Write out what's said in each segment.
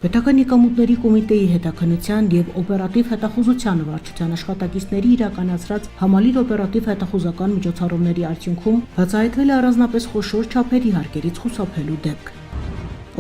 Պետական եկամուտների կոմիտեի հետաքննության և օպերատիվ հետախուզության վարչության աշխատակիցների իրականացրած համալիր օպերատիվ հետախուզական միջոցառումների արդյունքում բացահայտվել է առանձնապես խոշոր չափերի հարկերից խուսափելու դեպք։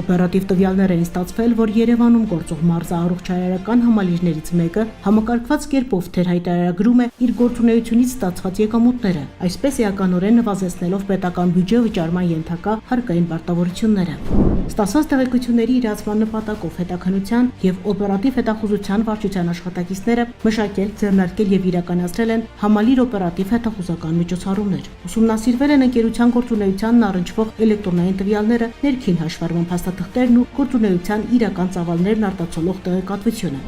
Օպերատիվ տվյալներ են ստացվել, որ Երևանում գործող մարզաառողջարարական համալիրներից մեկը համակարգված կերպով թերհայտարարագրում է իր գործունեությունից ստացված եկամուտները, այսպես էականորեն նվազեցնելով պետական բյուջե վճարման ենթակա հարկային պարտավորությունները։ Ստացված տեղեկությունների իրացման նպատակով հետաքննության և օպերատիվ հետախուզության վարչության աշխատակիցները մշակել, ձեռնարկել և իրականացրել են համալիր օպերատիվ հետախուզական միջոցառումներ։ Ուսումնասիրվել են ընկերության գործունեությանն առնչվող էլեկտրոնային տվյալները, ներքին հաշվառման փաստաթղթերն ու գործունեության իրական ծավալներն արտացոլող տեղեկատվությունը։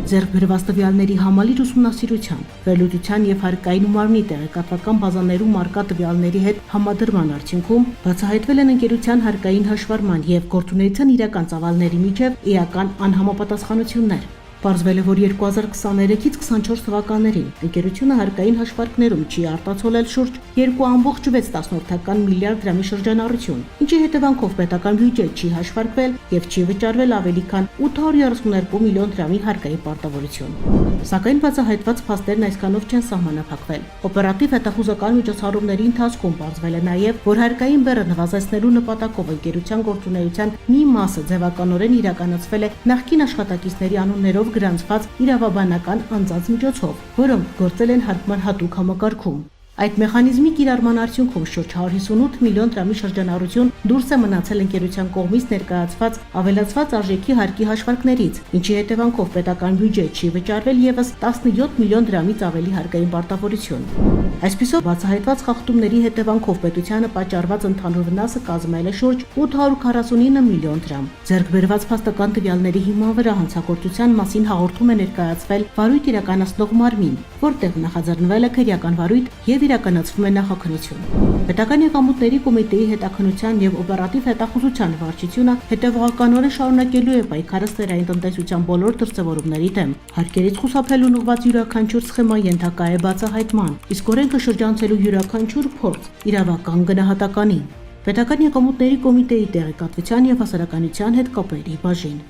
Ձեռք բերված տվյալների համալիր ուսումնասիրության, վերլուծության և հարկային ու մարմնի տեղեկատվական բազաներում առկա տվյալների հետ համադրման արդյունքում բացահայտվել են ընկերության հարկային հաշվառման և գործունեության իրական ծավալների միջև էական անհամապատասխանություններ։ Պարզվել է, որ 2023-ից 24 թվականներին ընկերությունը հարկային հաշվարկներում չի արտացոլել շուրջ 2.6 միլիարդ դրամի շրջանառություն, ինչի հետևանքով պետական բյուջե չի հաշվարկվել և չի վճարվել ավելի քան 832 միլիոն դրամի հարկային պարտավորություն։ Սակայն բացահայտված փաստերն այսքանով չեն սահմանափակվել։ Օպերատիվ հետախուզական միջոցառումների ընթացքում պարզվել է նաև, որ հարկային բեռը նվազեցնելու նպատակով ընկերության գործունեության մի մասը ձևականորեն իրականացվել է նախկին աշխատակիցների անուններով գրանցված իրավաբանական անձանց միջոցով, որոնք գործել են հարկման հատուկ համակարգում։ Այդ մեխանիզմի կիրառման արդյունքում շուրջ 158 միլիոն դրամի շրջանառություն դուրս է մնացել ընկերության կողմից ներկայացված ավելացված արժեքի հարկի հաշվարկներից, ինչի հետևանքով պետական բյուջե չի վճարվել ևս 17 միլիոն դրամից ավելի հարկային պարտավորություն։ Այսպիսով բացահայտված խախտումների հետևանքով պետությանը պատճառված ընդհանուր վնասը կազմել է շուրջ 849 միլիոն դրամ։ Ձեռք բերված փաստական տվյալների հիման վրա հանցագործության մասին հաղորդում է ներկայացվել վարույթ իրականացնող մարմին, որտեղ նախաձեռնվել է քրեական վարույթ և իրականացվում է նախաքննություն։ Պետական եկամուտների կոմիտեի հետաքննության և օպերատիվ հետախուզության վարչությունը հետևողականորեն շարունակելու է պայքարը սերային տնտեսության բոլոր դրսևորումների դեմ։ Հարկերից խուսափելուն ուղղված յուրաքանչյուր սխեմա ենթակա է բացահայտման, իսկ օրենքը շրջանցելու յուրաքանչյուր փորձ իրավական գնահատականի։ Պետական եկամուտների կոմիտեի տեղեկատվության և հասարակայնության հետ կապերի բաժին։